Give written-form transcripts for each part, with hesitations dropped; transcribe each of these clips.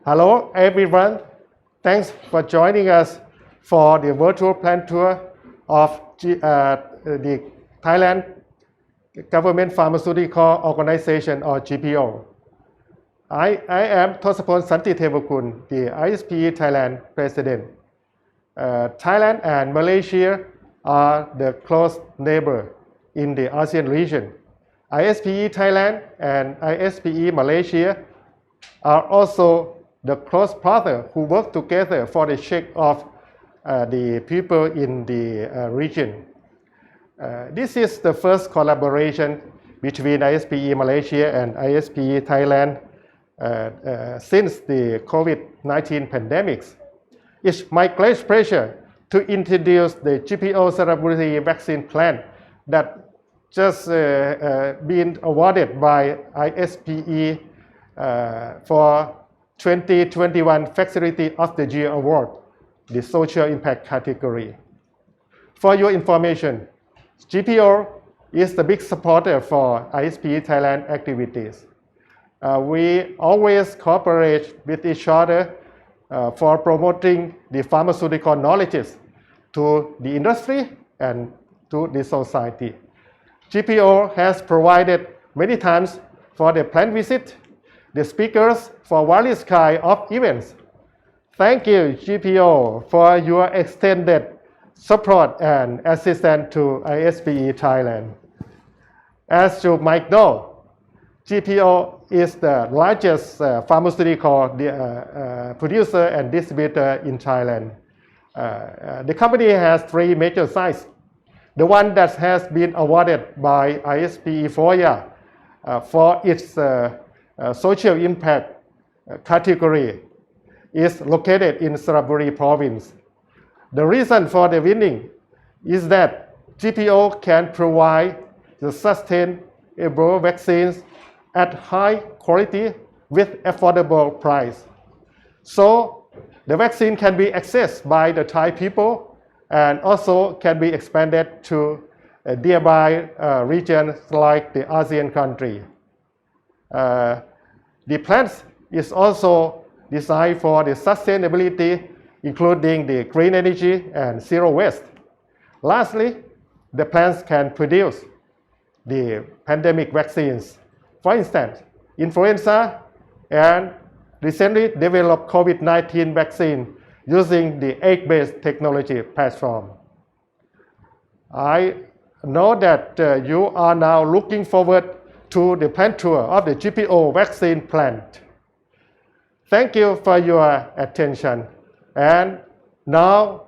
Hello everyone, thanks for joining us for the virtual plant tour of the Thailand Government Pharmaceutical Organization or GPO. I am Thosapon Santithevakul, the ISPE Thailand President. Thailand and Malaysia are the close neighbor in the ASEAN region. ISPE Thailand and ISPE Malaysia are also the close partner who work together for the sake of the people in the region. This is the first collaboration between ISPE Malaysia and ISPE Thailand since the COVID-19 pandemics. It's my great pleasure to introduce the GPO Saraburi vaccine plant that just been awarded by ISPE for 2021 Facility of the Year Award, the social impact category. For your information, GPO is the big supporter for ISPE Thailand activities. We always cooperate with each other for promoting the pharmaceutical knowledges to the industry and to the society. GPO has provided many times for the plant visit, the speakers for various kinds of events. Thank you, GPO, for your extended support and assistance to ISPE Thailand. As you might know, GPO is the largest pharmaceutical producer and distributor in Thailand. The company has three major sites. The one that has been awarded by ISPE FOIA for its social impact category is located in Saraburi province. The reason for the winning is that GPO can provide the sustainable vaccines at high quality with affordable price. So the vaccine can be accessed by the Thai people and also can be expanded to nearby regions like the ASEAN country. The plant is also designed for the sustainability, including the green energy and zero waste. Lastly, the plants can produce the pandemic vaccines. For instance, influenza and recently developed COVID-19 vaccine using the egg-based technology platform. I know that you are now looking forward to the plant tour of the GPO vaccine plant. Thank you for your attention. And now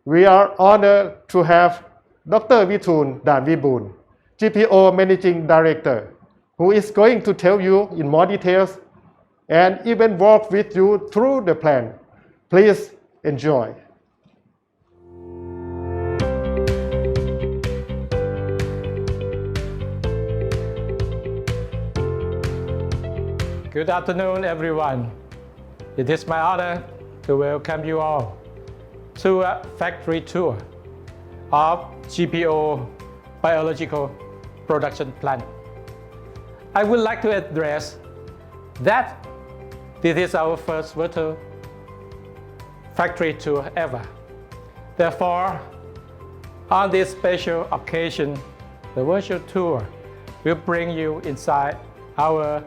we are honored to have Dr. Vitun Danvibun, GPO Managing Director, who is going to tell you in more details and even walk with you through the plan. Please enjoy. Good afternoon, everyone. It is my honor to welcome you all to a factory tour of GPO Biological Production Plant. I would like to address that this is our first virtual factory tour ever. Therefore, on this special occasion, the virtual tour will bring you inside our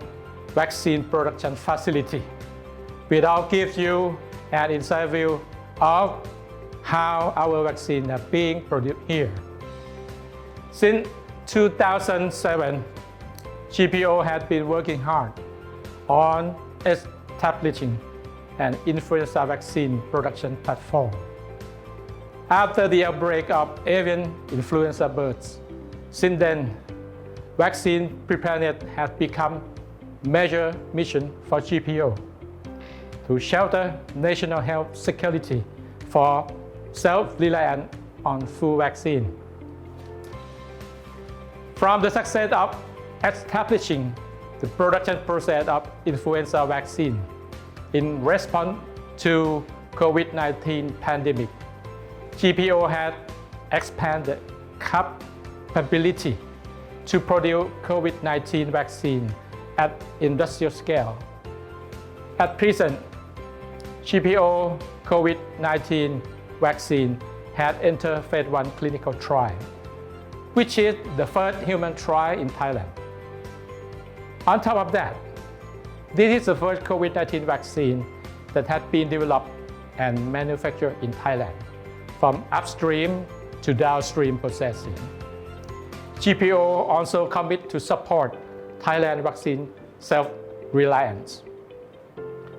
vaccine production facility. We'll give you an inside view of how our vaccines are being produced here. Since 2007, GPO has been working hard on establishing an influenza vaccine production platform. After the outbreak of avian influenza birds, since then, vaccine preparedness has become major mission for GPO to shelter national health security for self-reliance on flu vaccine. From the success of establishing the production process of influenza vaccine in response to COVID-19 pandemic, GPO has expanded capability to produce COVID-19 vaccine at industrial scale. At present, GPO COVID-19 vaccine had entered phase 1 clinical trial, which is the first human trial in Thailand. On top of that, this is the first COVID-19 vaccine that had been developed and manufactured in Thailand, from upstream to downstream processing. GPO also commit to support Thailand vaccine self-reliance,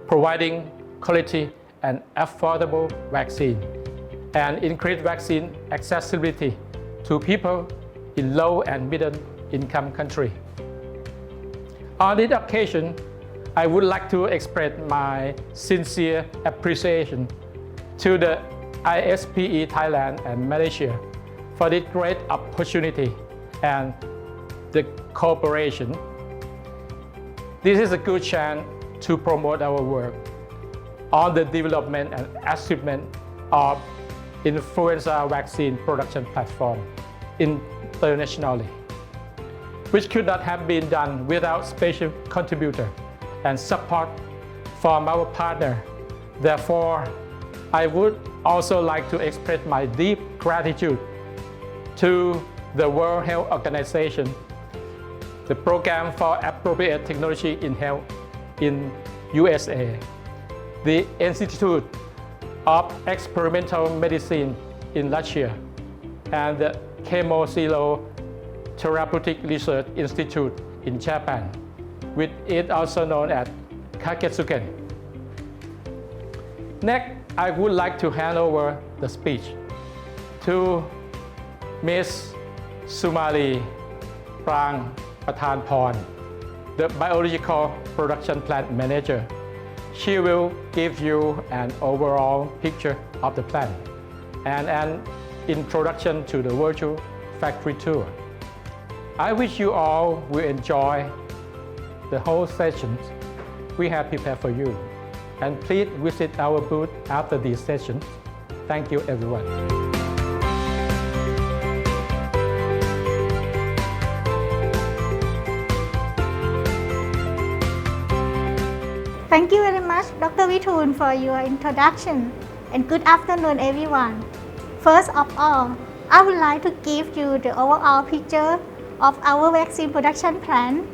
providing quality and affordable vaccine, and increase vaccine accessibility to people in low and middle income countries. On this occasion, I would like to express my sincere appreciation to the ISPE Thailand and Malaysia for this great opportunity and the cooperation. This is a good chance to promote our work on the development and achievement of influenza vaccine production platform internationally, which could not have been done without special contributor and support from our partner. Therefore, I would also like to express my deep gratitude to the World Health Organization, the Program for Appropriate Technology in Health in USA, the Institute of Experimental Medicine in Russia, and the Chemozero Therapeutic Research Institute in Japan, which is also known as Kaketsuken. Next, I would like to hand over the speech to Ms. Sumali Prang Pathanporn, the Biological Production Plant Manager. She will give you an overall picture of the plant and an introduction to the virtual factory tour. I wish you all will enjoy the whole session we have prepared for you. And please visit our booth after this session. Thank you, everyone. Thank you very much, Dr. Vithoon, for your introduction, and good afternoon, everyone. First of all, I would like to give you the overall picture of our vaccine production plant.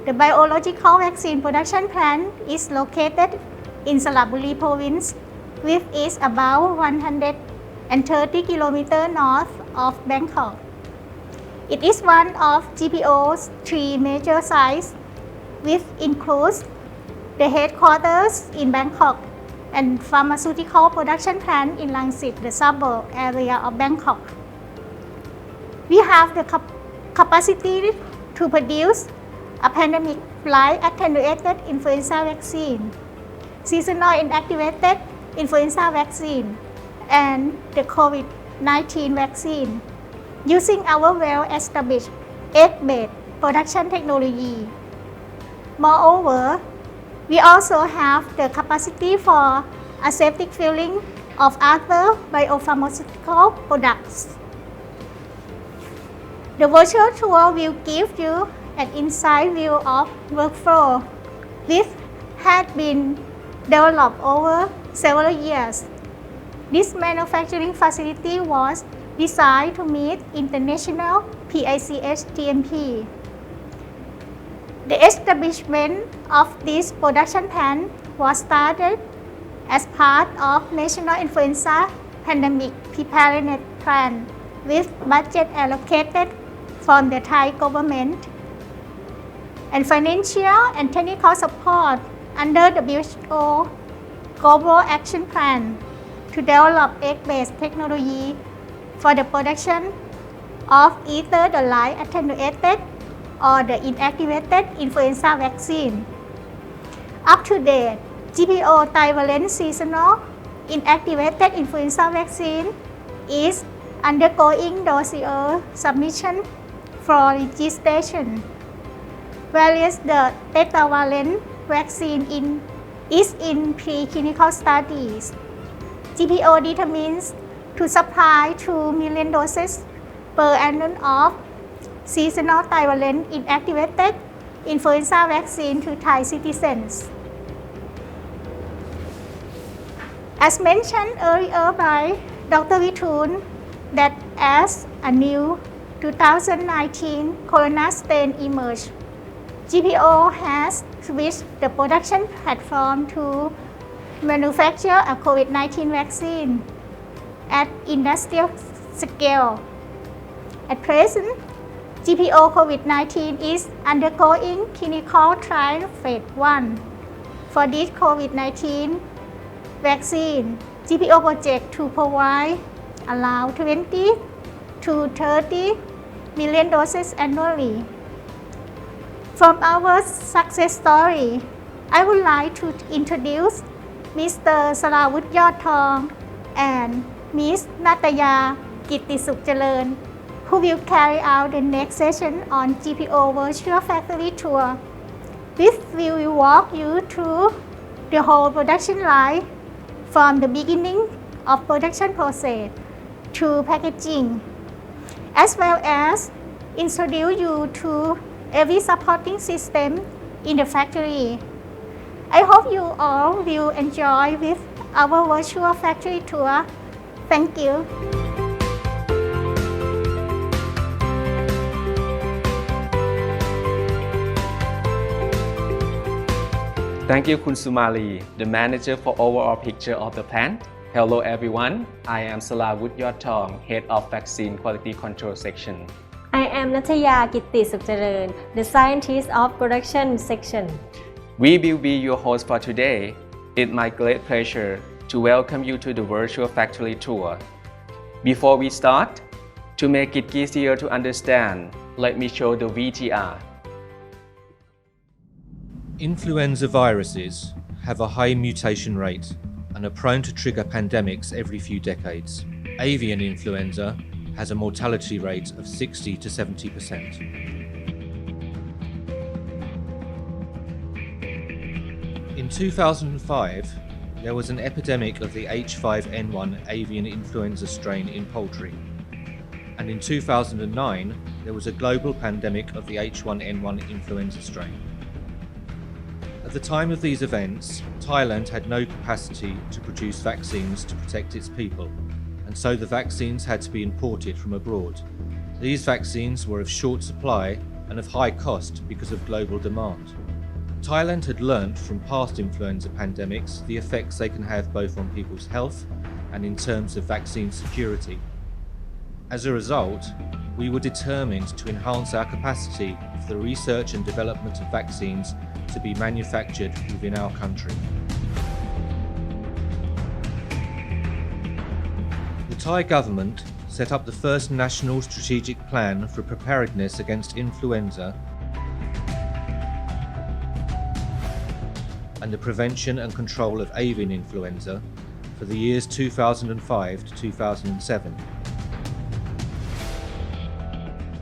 The biological vaccine production plant is located in Saraburi province, which is about 130 km north of Bangkok. It is one of GPO's 3 major sites, which includes the headquarters in Bangkok and pharmaceutical production plant in Langsit, the suburb area of Bangkok. We have the capacity to produce a pandemic-like attenuated influenza vaccine, seasonal inactivated influenza vaccine, and the COVID-19 vaccine using our well-established egg-based production technology. Moreover, we also have the capacity for aseptic filling of other biopharmaceutical products. The virtual tour will give you an inside view of workflow, which had been developed over several years. This manufacturing facility was designed to meet international PICH GMP. The establishment of this production plant was started as part of National Influenza Pandemic Preparedness Plan with budget allocated from the Thai government and financial and technical support under the WHO Global Action Plan to develop egg-based technology for the production of either the live attenuated or the inactivated influenza vaccine. Up to date, GPO trivalent seasonal inactivated influenza vaccine is undergoing dossier submission for registration, whereas the tetravalent vaccine is in preclinical studies. GPO determines to supply 2 million doses per annum of seasonal trivalent inactivated influenza vaccine to Thai citizens. As mentioned earlier by Dr. Vitun, that as a new 2019 corona strain emerged, GPO has switched the production platform to manufacture a COVID-19 vaccine at industrial scale. At present, GPO COVID-19 is undergoing clinical trial phase 1. For this COVID-19 vaccine, GPO project to provide around 20 to 30 million doses annually. From our success story, I would like to introduce Mr. Sarawut Yodthong and Ms. Nataya Kittisukcharan, who will carry out the next session on GPO Virtual Factory Tour. This will walk you through the whole production line from the beginning of production process to packaging, as well as introduce you to every supporting system in the factory. I hope you all will enjoy with our virtual factory tour. Thank you. Thank you, Kun Sumali, the manager for overall picture of the plant. Hello everyone, I am Sarawut Yodthong, head of Vaccine Quality Control Section. I am Nataya Kittisukcharan, the scientist of production section. We will be your host for today. It's my great pleasure to welcome you to the virtual factory tour. Before we start, to make it easier to understand, let me show the VTR. Influenza viruses have a high mutation rate and are prone to trigger pandemics every few decades. Avian influenza has a mortality rate of 60 to 70%. In 2005, there was an epidemic of the H5N1 avian influenza strain in poultry. And in 2009, there was a global pandemic of the H1N1 influenza strain. At the time of these events, Thailand had no capacity to produce vaccines to protect its people, and so the vaccines had to be imported from abroad. These vaccines were of short supply and of high cost because of global demand. Thailand had learnt from past influenza pandemics the effects they can have both on people's health and in terms of vaccine security. As a result, we were determined to enhance our capacity for the research and development of vaccines to be manufactured within our country. The Thai government set up the first national strategic plan for preparedness against influenza and the prevention and control of avian influenza for the years 2005 to 2007.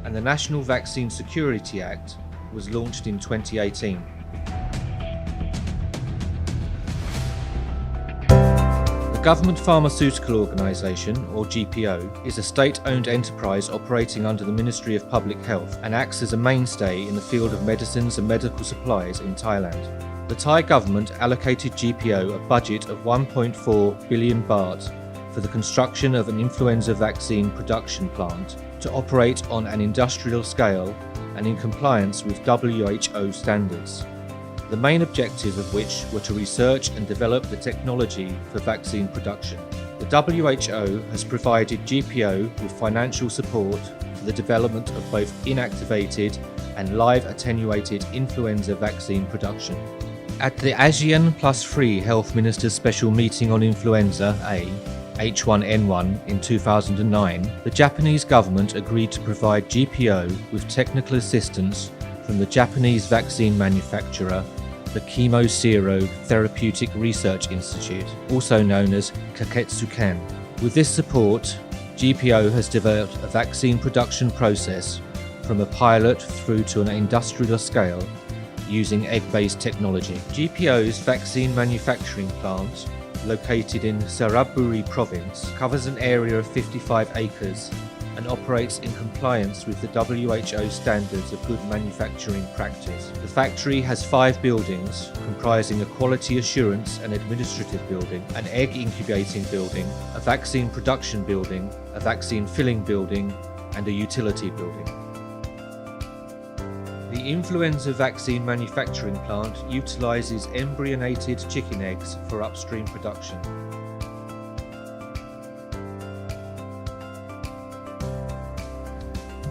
And the National Vaccine Security Act was launched in 2018. The Government Pharmaceutical Organisation, or GPO, is a state-owned enterprise operating under the Ministry of Public Health and acts as a mainstay in the field of medicines and medical supplies in Thailand. The Thai government allocated GPO a budget of 1.4 billion baht for the construction of an influenza vaccine production plant to operate on an industrial scale and in compliance with WHO standards, the main objective of which were to research and develop the technology for vaccine production. The WHO has provided GPO with financial support for the development of both inactivated and live attenuated influenza vaccine production. At the ASEAN +3 Health Ministers Special Meeting on Influenza A, H1N1 in 2009, the Japanese government agreed to provide GPO with technical assistance from the Japanese vaccine manufacturer, the Chemosero Therapeutic Research Institute, also known as Kaketsukan. With this support, GPO has developed a vaccine production process from a pilot through to an industrial scale using egg-based technology. GPO's vaccine manufacturing plant, located in Saraburi province, covers an area of 55 acres and operates in compliance with the WHO standards of good manufacturing practice. The factory has 5 buildings comprising a quality assurance and administrative building, an egg incubating building, a vaccine production building, a vaccine filling building, and a utility building. The influenza vaccine manufacturing plant utilizes embryonated chicken eggs for upstream production.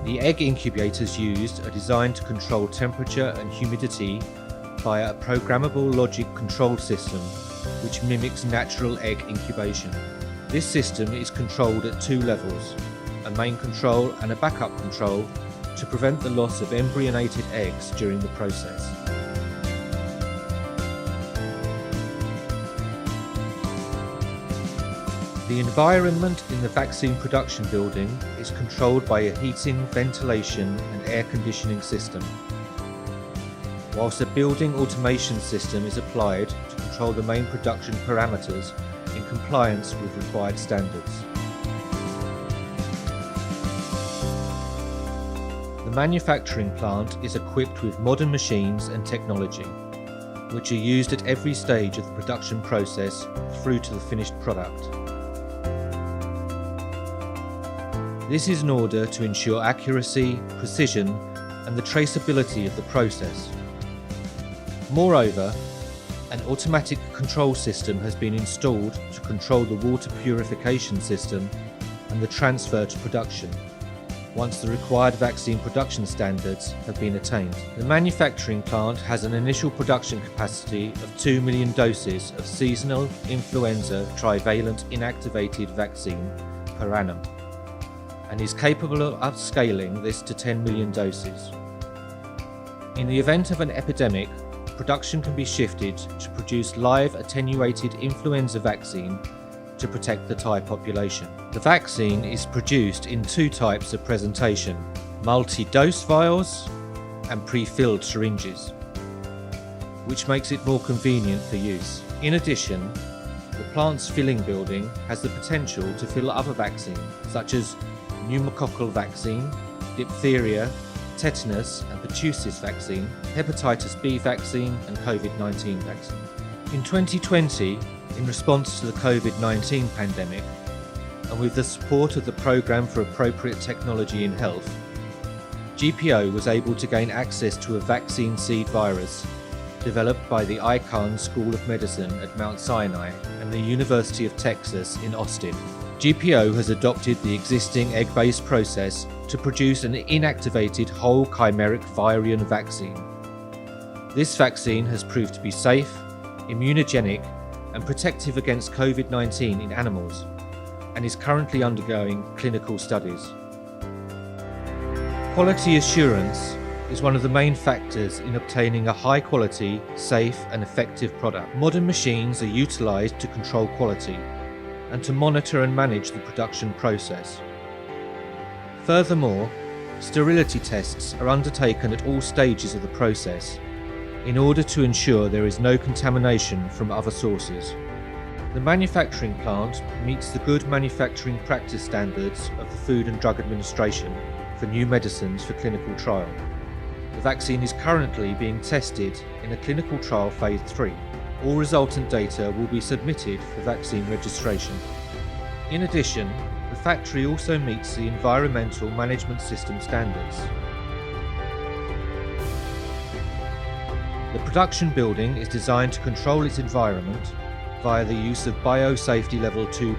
The egg incubators used are designed to control temperature and humidity via a programmable logic control system which mimics natural egg incubation. This system is controlled at 2 levels, a main control and a backup control, to prevent the loss of embryonated eggs during the process. The environment in the vaccine production building is controlled by a heating, ventilation and air conditioning system, whilst a building automation system is applied to control the main production parameters in compliance with required standards. The manufacturing plant is equipped with modern machines and technology, which are used at every stage of the production process through to the finished product. This is in order to ensure accuracy, precision, and the traceability of the process. Moreover, an automatic control system has been installed to control the water purification system and the transfer to production, once the required vaccine production standards have been attained. The manufacturing plant has an initial production capacity of 2 million doses of seasonal influenza trivalent inactivated vaccine per annum, and is capable of upscaling this to 10 million doses. In the event of an epidemic, production can be shifted to produce live attenuated influenza vaccine to protect the Thai population. The vaccine is produced in 2 types of presentation: multi-dose vials and pre-filled syringes, which makes it more convenient for use. In addition, the plant's filling building has the potential to fill other vaccines, such as pneumococcal vaccine, diphtheria, tetanus and pertussis vaccine, hepatitis B vaccine and COVID-19 vaccine. In 2020, in response to the COVID-19 pandemic, and with the support of the Programme for Appropriate Technology in Health, GPO was able to gain access to a vaccine seed virus developed by the Icahn School of Medicine at Mount Sinai and the University of Texas in Austin. GPO has adopted the existing egg-based process to produce an inactivated whole chimeric virion vaccine. This vaccine has proved to be safe, immunogenic, and protective against COVID-19 in animals, and is currently undergoing clinical studies. Quality assurance is one of the main factors in obtaining a high-quality, safe, and effective product. Modern machines are utilized to control quality and to monitor and manage the production process. Furthermore, sterility tests are undertaken at all stages of the process in order to ensure there is no contamination from other sources. The manufacturing plant meets the good manufacturing practice standards of the Food and Drug Administration for new medicines for clinical trial. The vaccine is currently being tested in a clinical trial phase 3. All resultant data will be submitted for vaccine registration. In addition, the factory also meets the environmental management system standards. The production building is designed to control its environment via the use of Biosafety Level 2+,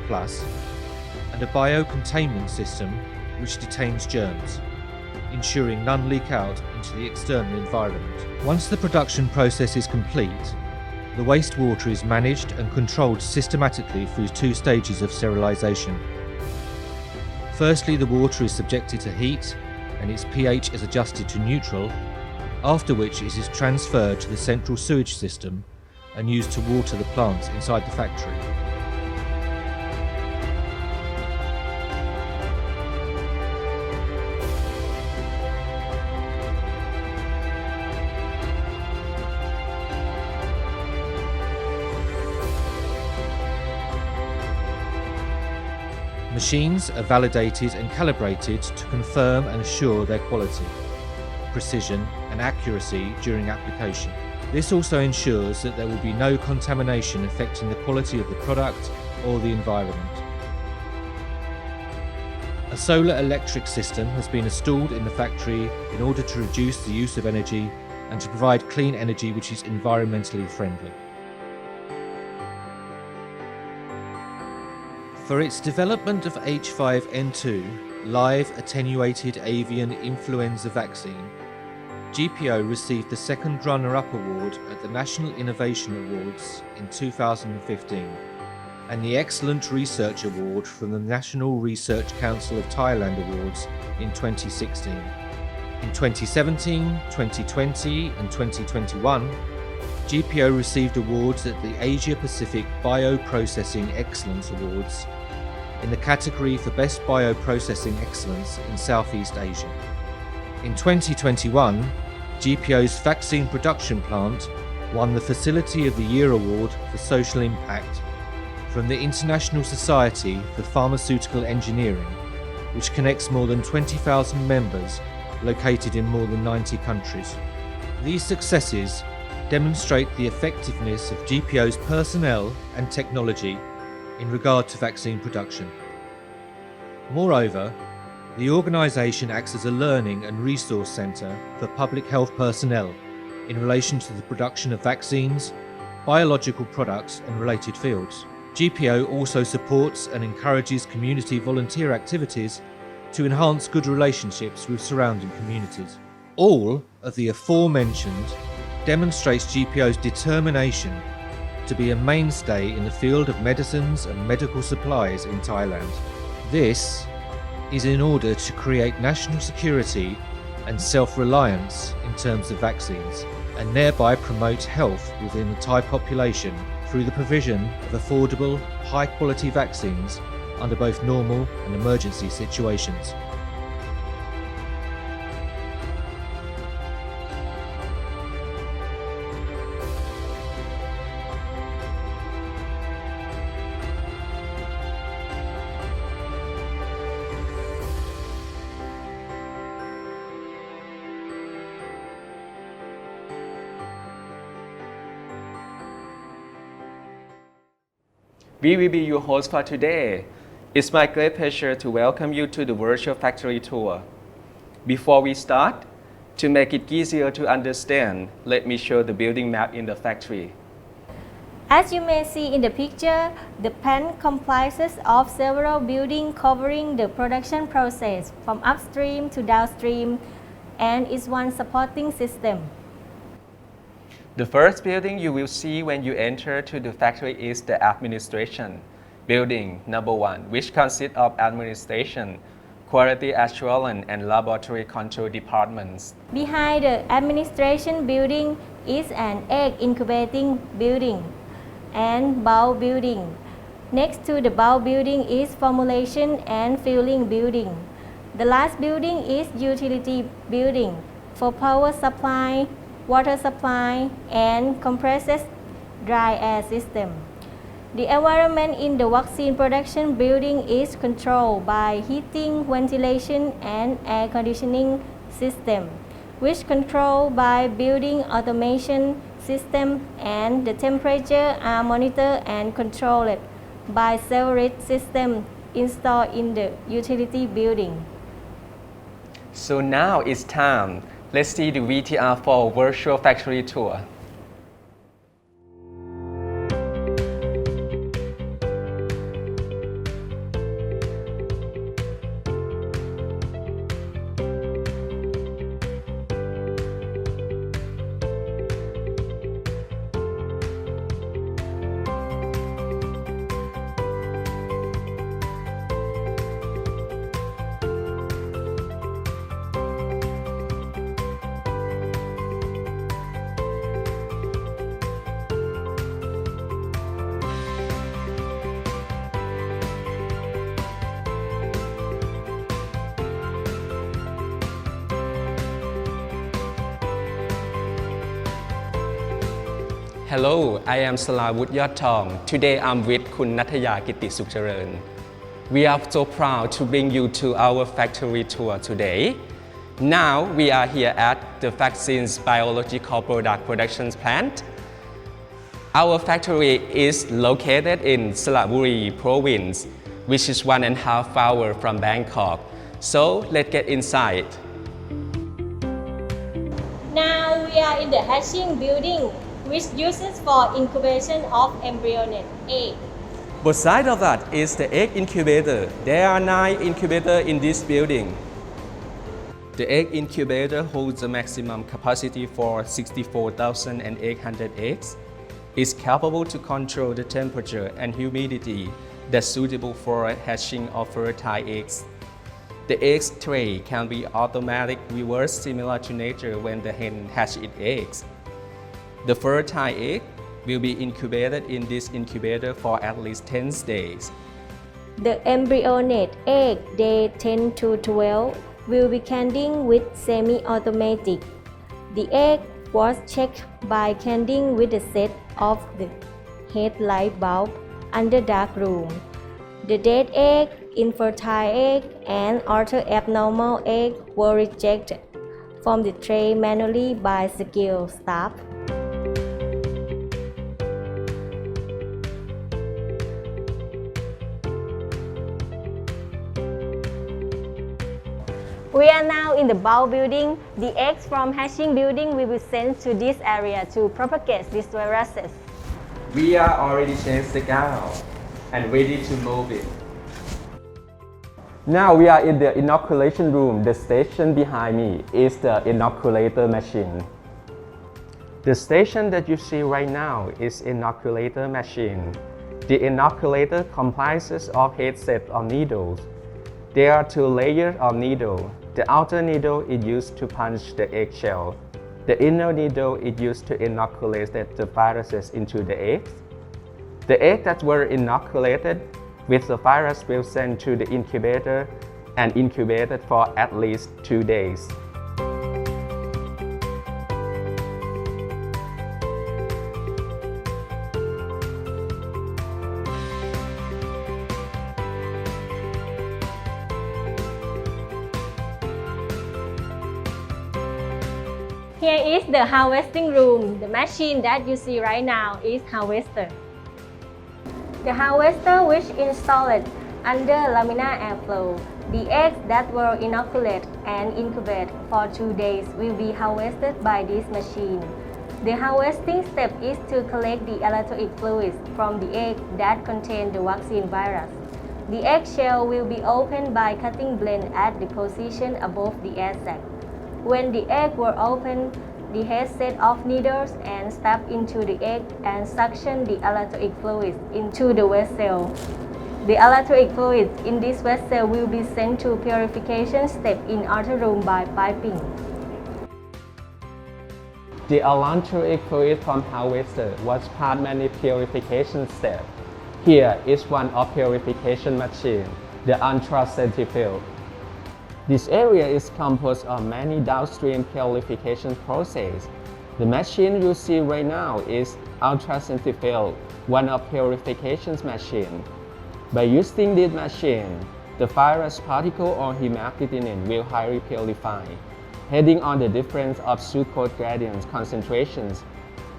and a biocontainment system which detains germs, ensuring none leak out into the external environment. Once the production process is complete, the wastewater is managed and controlled systematically through 2 stages of sterilisation. Firstly, the water is subjected to heat and its pH is adjusted to neutral, after which it is transferred to the central sewage system and used to water the plants inside the factory. Machines are validated and calibrated to confirm and assure their quality, precision and accuracy during application. This also ensures that there will be no contamination affecting the quality of the product or the environment. A solar electric system has been installed in the factory in order to reduce the use of energy and to provide clean energy which is environmentally friendly. For its development of H5N2, live attenuated avian influenza vaccine, GPO received the second runner-up award at the National Innovation Awards in 2015 and the Excellent Research Award from the National Research Council of Thailand Awards in 2016. In 2017, 2020 and 2021, GPO received awards at the Asia Pacific Bioprocessing Excellence Awards in the category for Best Bioprocessing Excellence in Southeast Asia. In 2021, GPO's vaccine production plant won the Facility of the Year Award for Social Impact from the International Society for Pharmaceutical Engineering, which connects more than 20,000 members located in more than 90 countries. These successes demonstrate the effectiveness of GPO's personnel and technology in regard to vaccine production. Moreover, the organisation acts as a learning and resource centre for public health personnel in relation to the production of vaccines, biological products and related fields. GPO also supports and encourages community volunteer activities to enhance good relationships with surrounding communities. All of the aforementioned demonstrates GPO's determination to be a mainstay in the field of medicines and medical supplies in Thailand. This is in order to create national security and self-reliance in terms of vaccines, and thereby promote health within the Thai population through the provision of affordable, high-quality vaccines under both normal and emergency situations. We will be your host for today. It's my great pleasure to welcome you to the virtual factory tour. Before we start, to make it easier to understand, let me show the building map in the factory. As you may see in the picture, the plant comprises of several buildings covering the production process from upstream to downstream and is one supporting system. The first building you will see when you enter to the factory is the administration building number 1, which consists of administration, quality assurance and laboratory control departments. Behind the administration building is an egg incubating building and bulk building. Next to the bulk building is formulation and filling building. The last building is utility building for power supply, water supply, and compressed dry air system. The environment in the vaccine production building is controlled by heating, ventilation, and air conditioning system, which controlled by building automation system, and the temperature are monitored and controlled by several systems installed in the utility building. So now it's time. Let's see the VTR for virtual factory tour. Hello, I am Salawut Yot Thong. Today I'm with คุณ นัทยา กิติสุขเจริญ We are so proud to bring you to our factory tour today. Now we are here at the Vaccines Biological Product Production Plant. Our factory is located in Sraburi province, which is 1.5 hours from Bangkok. So let's get inside. Now we are in the hatching building, which uses for incubation of embryonic egg. Beside of that is the egg incubator. There are 9 incubators in this building. The egg incubator holds a maximum capacity for 64,800 eggs. It's capable to control the temperature and humidity that's suitable for hatching of fertile eggs. The egg tray can be automatic reverse similar to nature when the hen hatches its eggs. The fertile egg will be incubated in this incubator for at least 10 days. The embryonic egg day 10 to 12 will be canning with semi-automatic. The egg was checked by canning with a set of the headlight bulb under dark room. The dead egg, infertile egg, and other abnormal egg were rejected from the tray manually by skilled staff. We are now in the bowl building. The eggs from hatching building will be sent to this area to propagate these viruses. We are already changed the gown and ready to move it. Now we are in the inoculation room. The station behind me is the inoculator machine. The station that you see right now is inoculator machine. The inoculator comprises of headset of needles. There are 2 layers of needle. The outer needle is used to punch the eggshell. The inner needle is used to inoculate the viruses into the eggs. The eggs that were inoculated with the virus will send to the incubator and incubated for at least 2 days. Here is the harvesting room. The machine that you see right now is harvester. The harvester, which installed under laminar airflow, the eggs that were inoculated and incubated for 2 days will be harvested by this machine. The harvesting step is to collect the electrolyte fluids from the egg that contain the vaccine virus. The eggshell will be opened by cutting blade at the position above the egg sac. When the eggs were opened, the head set of needles and stuck into the egg and suction the electrolyte fluids into the vessel. The electrolyte fluids in this vessel will be sent to purification step in outer room by piping. The electrolyte fluid from harvester was part many purification step. Here is one of purification machine, the ultracentrifuge. This area is composed of many downstream purification processes. The machine you see right now is ultracentrifuge, one of purification's machine. By using this machine, the virus particle or hemagglutinin will highly purify, heading on the difference of sucrose gradient concentrations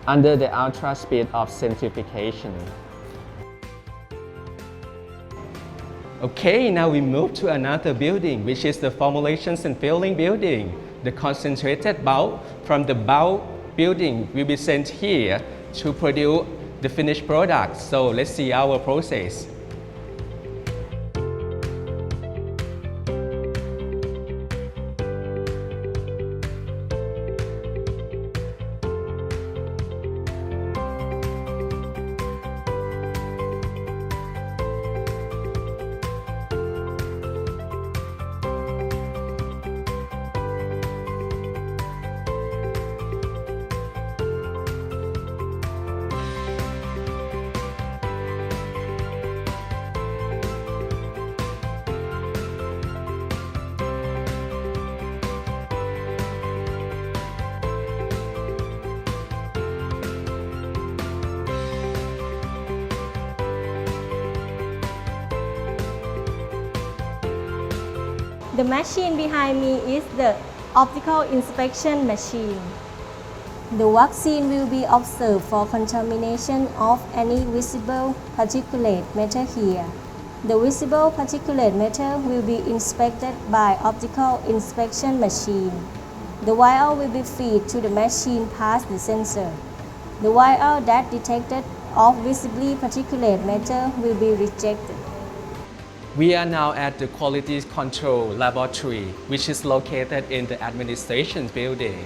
under the ultra speed of centrifugation. Okay, now we move to another building, which is the formulations and filling building. The concentrated bulk from the bulk building will be sent here to produce the finished product. So let's see our process. The machine behind me is the optical inspection machine. The vaccine will be observed for contamination of any visible particulate matter here. The visible particulate matter will be inspected by optical inspection machine. The vial will be fed to the machine past the sensor. The vial that detected of visibly particulate matter will be rejected. We are now at the Quality Control Laboratory, which is located in the administration building.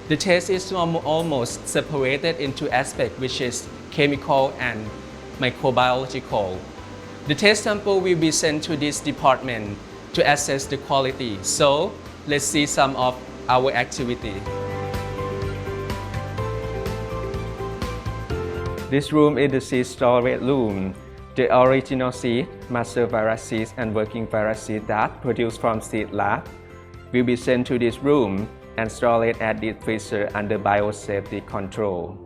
The test is almost separated into aspects which is chemical and microbiological. The test sample will be sent to this department to assess the quality. So let's see some of our activity. This room is the seed storage room. The original seed, master virus seeds and working virus seeds that produced from seed lab will be sent to this room and stored at this freezer under biosafety control.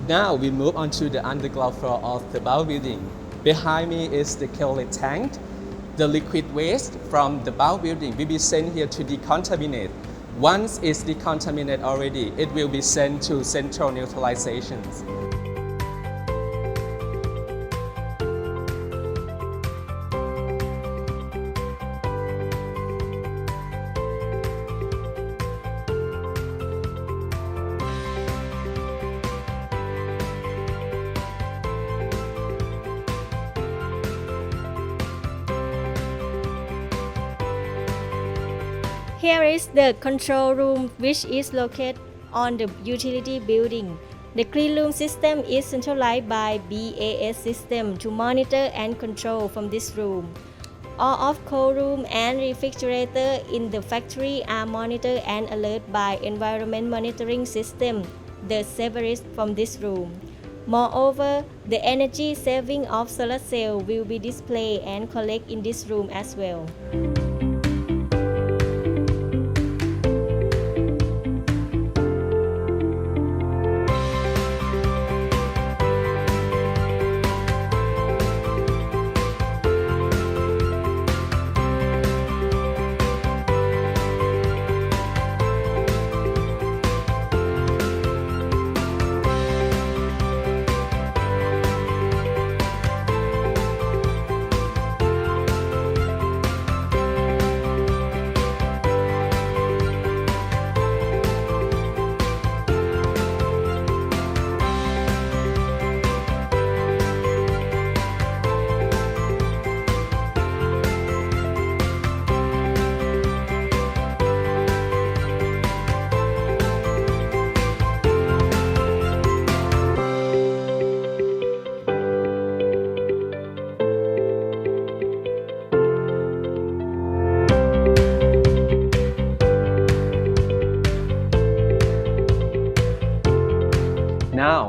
Now we move on to the underground floor of the BAO building. Behind me is the cullet tank. The liquid waste from the BAO building will be sent here to decontaminate. Once it's decontaminated already, it will be sent to central neutralizations. Here is the control room, which is located on the utility building. The clean room system is centralized by BAS system to monitor and control from this room. All of cold room and refrigerator in the factory are monitored and alerted by environment monitoring system, the Severus from this room. Moreover, the energy saving of solar cell will be displayed and collected in this room as well.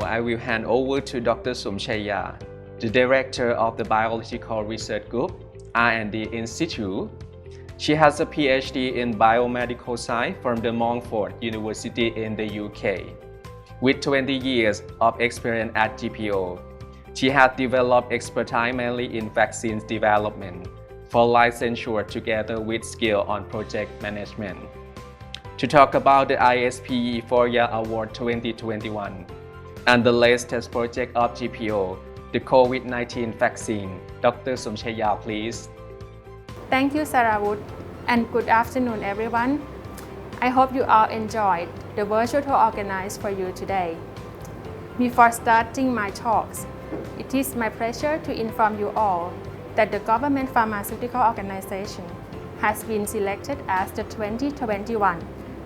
I will hand over to Dr. Somchaya, the Director of the Biological Research Group, R&D Institute. She has a PhD in Biomedical Science from the Montfort University in the UK. With 20 years of experience at GPO, she has developed expertise mainly in vaccines development for licensure together with skill on project management. To talk about the ISPE 4-Year Award 2021 and the latest project of GPO, the COVID-19 vaccine, Dr. Somchaya, please. Thank you, Sarawut, and good afternoon, everyone. I hope you all enjoyed the virtual tour organized for you today. Before starting my talks, it is my pleasure to inform you all that the Government Pharmaceutical Organization has been selected as the 2021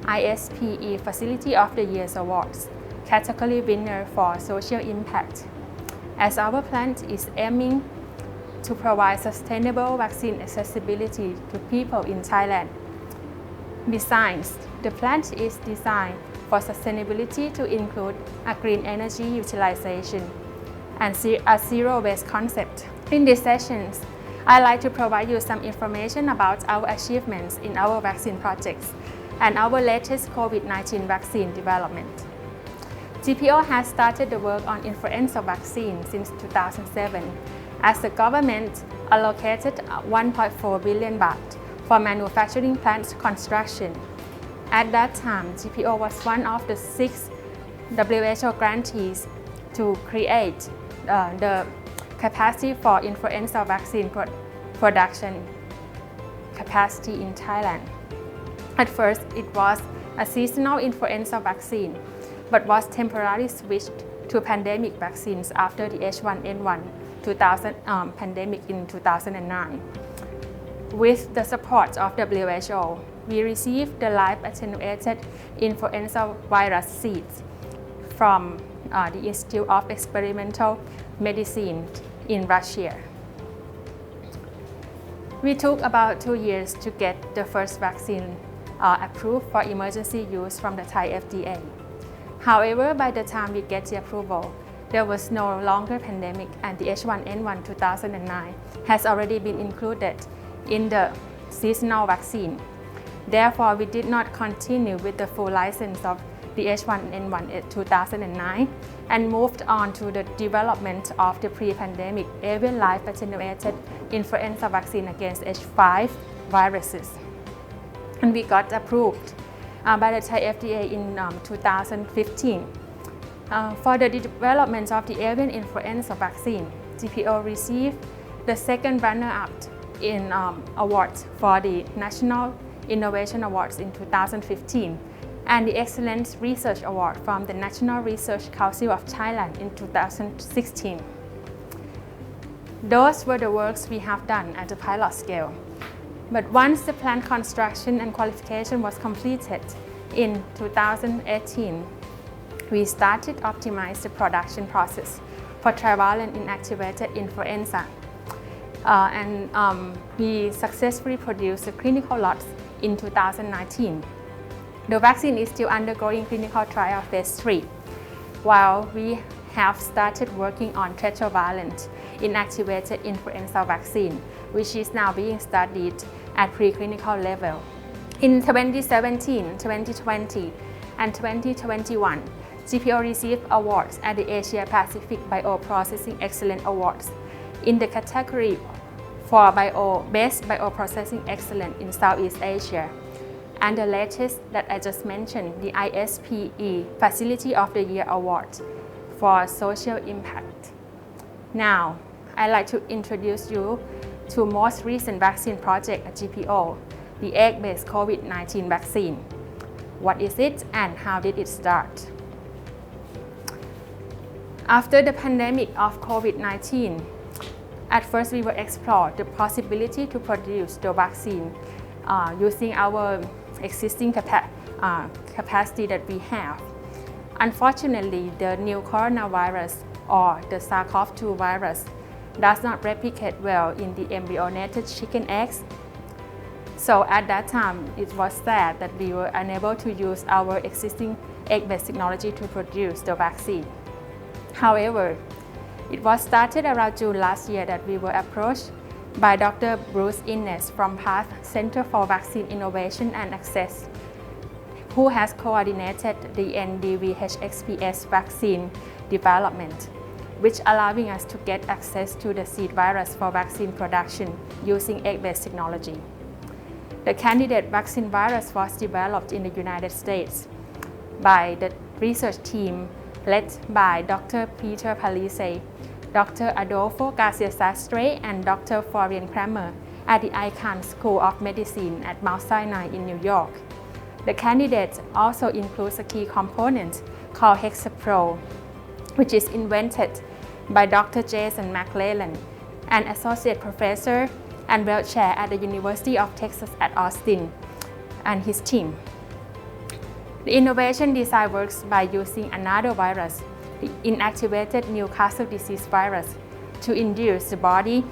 ISPE Facility of the Year Awards category winner for social impact, as our plant is aiming to provide sustainable vaccine accessibility to people in Thailand. Besides, the plant is designed for sustainability to include a green energy utilization and a zero-waste concept. In these sessions, I'd like to provide you some information about our achievements in our vaccine projects and our latest COVID-19 vaccine development. GPO has started the work on influenza vaccine since 2007, as the government allocated 1.4 billion baht for manufacturing plant construction. At that time, GPO was one of the 6 WHO grantees to create the capacity for influenza vaccine production capacity in Thailand. At first, it was a seasonal influenza vaccine, but was temporarily switched to pandemic vaccines after the H1N1 pandemic in 2009. With the support of WHO, we received the live attenuated influenza virus seeds from the Institute of Experimental Medicine in Russia. We took about 2 years to get the first vaccine approved for emergency use from the Thai FDA. However, by the time we get the approval, there was no longer pandemic, and the H1N1 2009 has already been included in the seasonal vaccine. Therefore, we did not continue with the full license of the H1N1 2009 and moved on to the development of the pre-pandemic avian live attenuated influenza vaccine against H5 viruses. And we got approved by the Thai FDA in 2015. For the development of the avian influenza vaccine, GPO received the second runner-up in awards for the National Innovation Awards in 2015 and the Excellence Research Award from the National Research Council of Thailand in 2016. Those were the works we have done at the pilot scale. But once the plant construction and qualification was completed in 2018, we started to optimize the production process for trivalent inactivated influenza. We successfully produced the clinical lots in 2019. The vaccine is still undergoing clinical trial phase 3, while we have started working on tetravalent inactivated influenza vaccine, which is now being studied at preclinical level. In 2017, 2020, and 2021, GPO received awards at the Asia Pacific Bioprocessing Excellence Awards in the category for Best Bioprocessing Excellence in Southeast Asia. And the latest that I just mentioned, the ISPE Facility of the Year Award for Social Impact. Now, I'd like to introduce you to most recent vaccine project at GPO, the egg-based COVID-19 vaccine. What is it and how did it start? After the pandemic of COVID-19, at first we will explore the possibility to produce the vaccine using our existing capacity that we have. Unfortunately, the new coronavirus or the SARS-CoV-2 virus does not replicate well in the embryonated chicken eggs. So at that time, it was sad that we were unable to use our existing egg-based technology to produce the vaccine. However, it was started around June last year that we were approached by Dr. Bruce Innes from PATH Center for Vaccine Innovation and Access, who has coordinated the NDVHXPS vaccine development, which allowing us to get access to the seed virus for vaccine production using egg-based technology. The candidate vaccine virus was developed in the United States by the research team led by Dr. Peter Palise, Dr. Adolfo Garcia Sastre, and Dr. Florian Kramer at the Icahn School of Medicine at Mount Sinai in New York. The candidate also includes a key component called Hexapro, which is invented by Dr. Jason McClellan, an associate professor and Welch Chair at the University of Texas at Austin, and his team. The innovation design works by using another virus, the inactivated Newcastle disease virus, to induce the body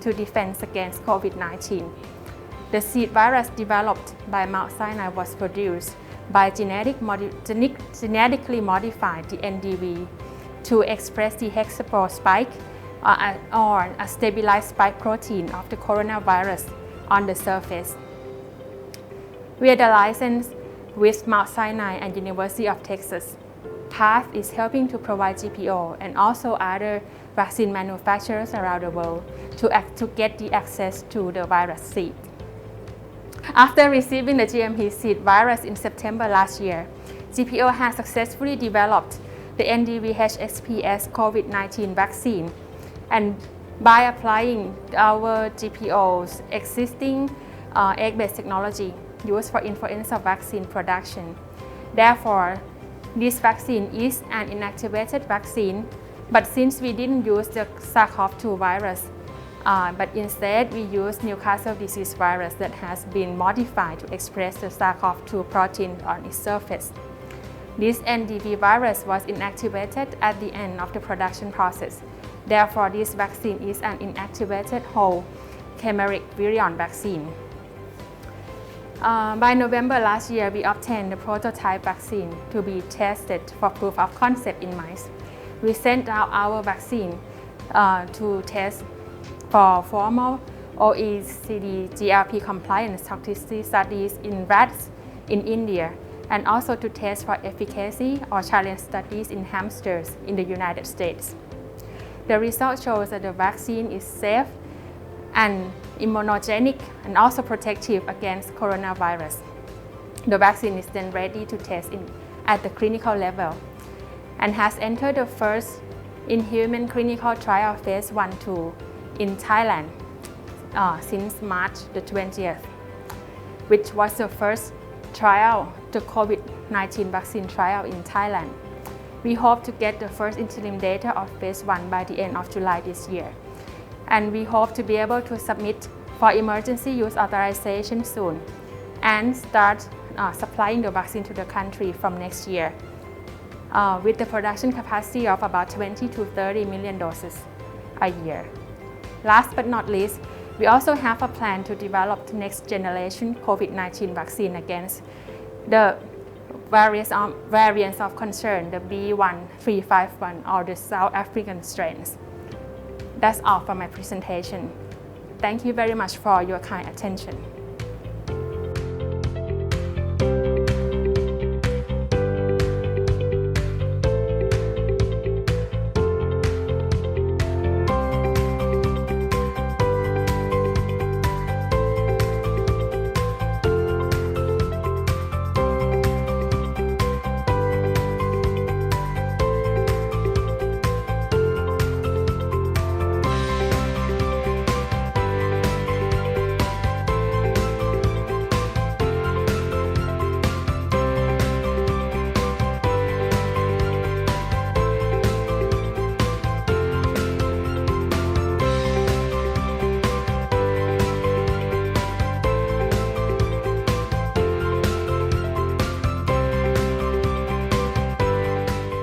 to defend against COVID-19. The seed virus developed by Mount Sinai was produced by genetically modified the NDV to express the hexapro spike or a stabilized spike protein of the coronavirus on the surface. We are the licensed with Mount Sinai and University of Texas. PATH is helping to provide GPO and also other vaccine manufacturers around the world to get the access to the virus seed. After receiving the GMP seed virus in September last year, GPO has successfully developed the NDVHXPS COVID-19 vaccine, and by applying our GPO's existing egg-based technology used for influenza vaccine production. Therefore, this vaccine is an inactivated vaccine, but since we didn't use the SARS-CoV-2 virus, but instead we used Newcastle disease virus that has been modified to express the SARS-CoV-2 protein on its surface. This NDV virus was inactivated at the end of the production process. Therefore, this vaccine is an inactivated whole chimeric virion vaccine. By November last year, we obtained the prototype vaccine to be tested for proof of concept in mice. We sent out our vaccine to test for formal OECD GLP compliance toxicity studies in rats in India, and also to test for efficacy or challenge studies in hamsters in the United States. The result shows that the vaccine is safe and immunogenic and also protective against coronavirus. The vaccine is then ready to test at the clinical level and has entered the first in-human clinical trial phase 1-2 in Thailand since March the 20th, which was the first trial, the COVID-19 vaccine trial in Thailand. We hope to get the first interim data of phase 1 by the end of July this year. And we hope to be able to submit for emergency use authorization soon and start supplying the vaccine to the country from next year with the production capacity of about 20 to 30 million doses a year. Last but not least, we also have a plan to develop the next generation COVID-19 vaccine against the variants of concern, the B1351 or the South African strains. That's all for my presentation. Thank you very much for your kind attention.